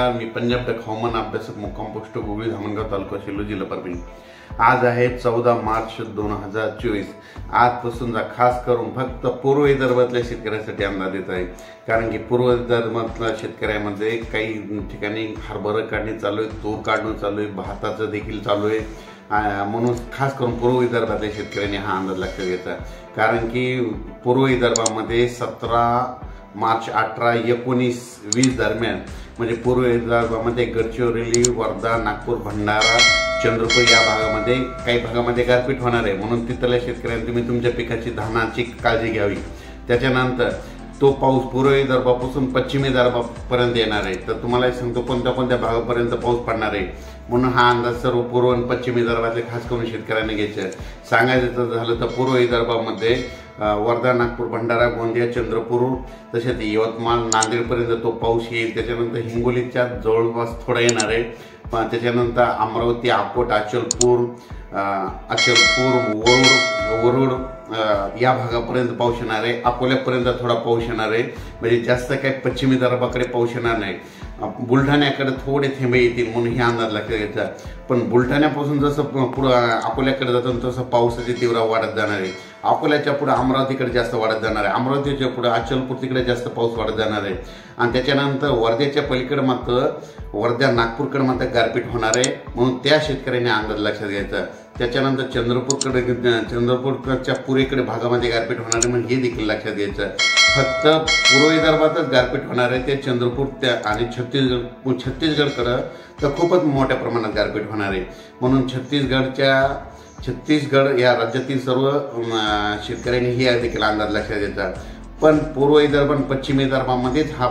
नमस्कार, मी पंजाब टेक हवामान अभ्यासक मुक्काम पोस्ट गोगळी धामणगाव तालुका सेलू जिल्हा परभणी। आज आहे 14 मार्च 2024। आजपासूनचा खास करून फक्त पूर्व विदर्भातल्या शेतकऱ्यांसाठी अंदाज येत आहे, कारण की पूर्व विदर्भातल्या शेतकऱ्यांमध्ये काही ठिकाणी हरभरा काढणी चालू आहे, तूर काढणं चालू आहे, भाताचं देखील चालू आहे। म्हणून खास करून पूर्व विदर्भातल्या शेतकऱ्यांनी हा अंदाज लक्षात घ्यायचा, कारण की पूर्व विदर्भामध्ये 17 मार्च 18, 19, 20 दरम्यान म्हणजे पूर्व विदर्भामध्ये गडचिरोली, वर्धा, नागपूर, भंडारा, चंद्रपूर या भागामध्ये काही भागामध्ये गारपीट होणार आहे। म्हणून तिथल्या शेतकऱ्यांनी तुम्ही तुमच्या पिकाची धानाची काळजी घ्यावी। त्याच्यानंतर तो पाऊस पूर्व विदर्भापासून पश्चिमी विदर्भापर्यंत येणार आहे। तर तुम्हाला सांगतो कोणत्या भागापर्यंत पाऊस पडणार आहे, म्हणून हा अंदाज सर्व पूर्व आणि पश्चिम विदर्भातले खास करून शेतकऱ्यांनी घ्यायचा। सांगायचं झालं तर पूर्व विदर्भामध्ये वर्धा, नागपूर, भंडारा, गोंदिया, चंद्रपूर तसेच यवतमाळ, नांदेडपर्यंत तो पाऊस येईल। त्याच्यानंतर हिंगोलीच्या जवळपास थोडा येणार आहे। त्याच्यानंतर अमरावती, अकोट, अचलपूर, वरुड या भागापर्यंत पाऊस येणार आहे। अकोल्यापर्यंत थोडा पाऊस येणार आहे, म्हणजे जास्त काही पश्चिम विदर्भाकडे पाऊस येणार नाही। बुलढाण्याकडे थोडे थेंबे येतील म्हणून हे अंदाज लक्षात घ्यायचा। पण बुलढाण्यापासून जसं पुढं अकोल्याकडे जातं तसं पावसाची तीव्रता वाढत जाणार आहे। अकोल्याच्या पुढे अमरावतीकडे जास्त वाढत जाणार आहे, अमरावतीच्या पुढे अचलपूर तिकडे जास्त पाऊस वाढत जाणार आहे। आणि त्याच्यानंतर वर्ध्याच्या पलीकडे मात्र वर्धा, नागपूरकडे मात्र गारपीट होणार आहे, म्हणून त्या शेतकऱ्यांनी अंदाज लक्षात घ्यायचा। त्याच्यानंतर चंद्रपूरच्या पूर्वेकडे भागामध्ये गारपीट होणार आहे, म्हणजे हे देखील लक्षात घ्यायचं। फक्त पूर्व विदर्भातच गारपीट होणार आहे, ते चंद्रपूर आणि छत्तीसगडकडं तर खूपच मोठ्या प्रमाणात गारपीट होणार आहे। म्हणून छत्तीसगड या राज्यातील सर्व शेतकऱ्यांनी हे देखील अंदाज लक्षात घ्यायचा। पण पूर्व विदर्भ आणि पश्चिम विदर्भामध्येच हा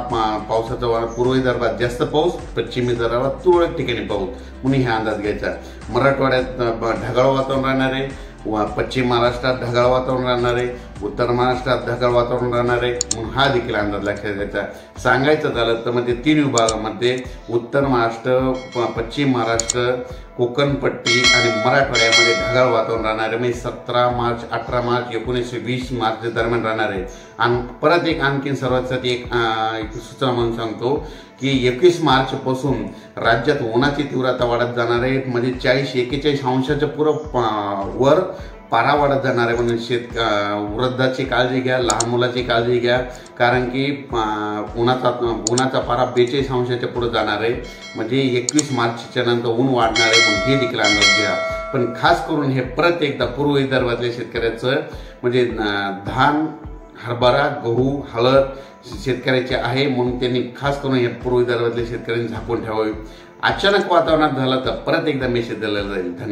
पावसाचा पूर्व विदर्भात जास्त पाऊस, पश्चिम विदर्भात तुरळक ठिकाणी पाऊस, म्हणून हा अंदाज घ्यायचा। मराठवाड्यात ढगाळ वातावरण राहणार आहे, पश्चिम महाराष्ट्रात ढगाळ वातावरण राहणार आहे, उत्तर महाराष्ट्रात ढगाळ वातावरण राहणार आहे, म्हणून हा देखील अंदाज लक्षात घ्यायचा। सांगायचं झालं तर म्हणजे 3 विभागामध्ये उत्तर महाराष्ट्र, पश्चिम महाराष्ट्र, कोकणपट्टी आणि मराठवाड्यामध्ये ढगाळ वातावरण राहणार आहे, म्हणजे 17 मार्च, 18 मार्च, 19, 20 मार्च दरम्यान राहणार आहे। आणि परत आणखीन सर्वांसाठी एक सूचना म्हणून सांगतो की 21 मार्च पासून राज्यात उन्हाची तीव्रता वाढत जाणार आहे, म्हणजे 40-41 अंशाच्या वर पारा वाढत जाणार आहे। म्हणून वृद्धाची काळजी घ्या, लहान मुलाची काळजी घ्या, कारण की उन्हाचा पारा 42 अंशाच्या पुढे जाणार आहे, म्हणजे 21 मार्चच्या नंतर ऊन वाढणार आहे, म्हणून हे देखील अंदाज घ्या। पण खास करून हे परत एकदा पूर्व विदर्भातल्या शेतकऱ्याचं म्हणजे धान, हरभरा, गहू, हळद शेतकऱ्याचे आहे, म्हणून त्यांनी खास करून हे पूर्व विदर्भातल्या शेतकऱ्यांनी झाकून ठेवावे। अचानक वातावरणात झालं तर परत एकदा मेसेज दिला जाईल। धन्यवाद।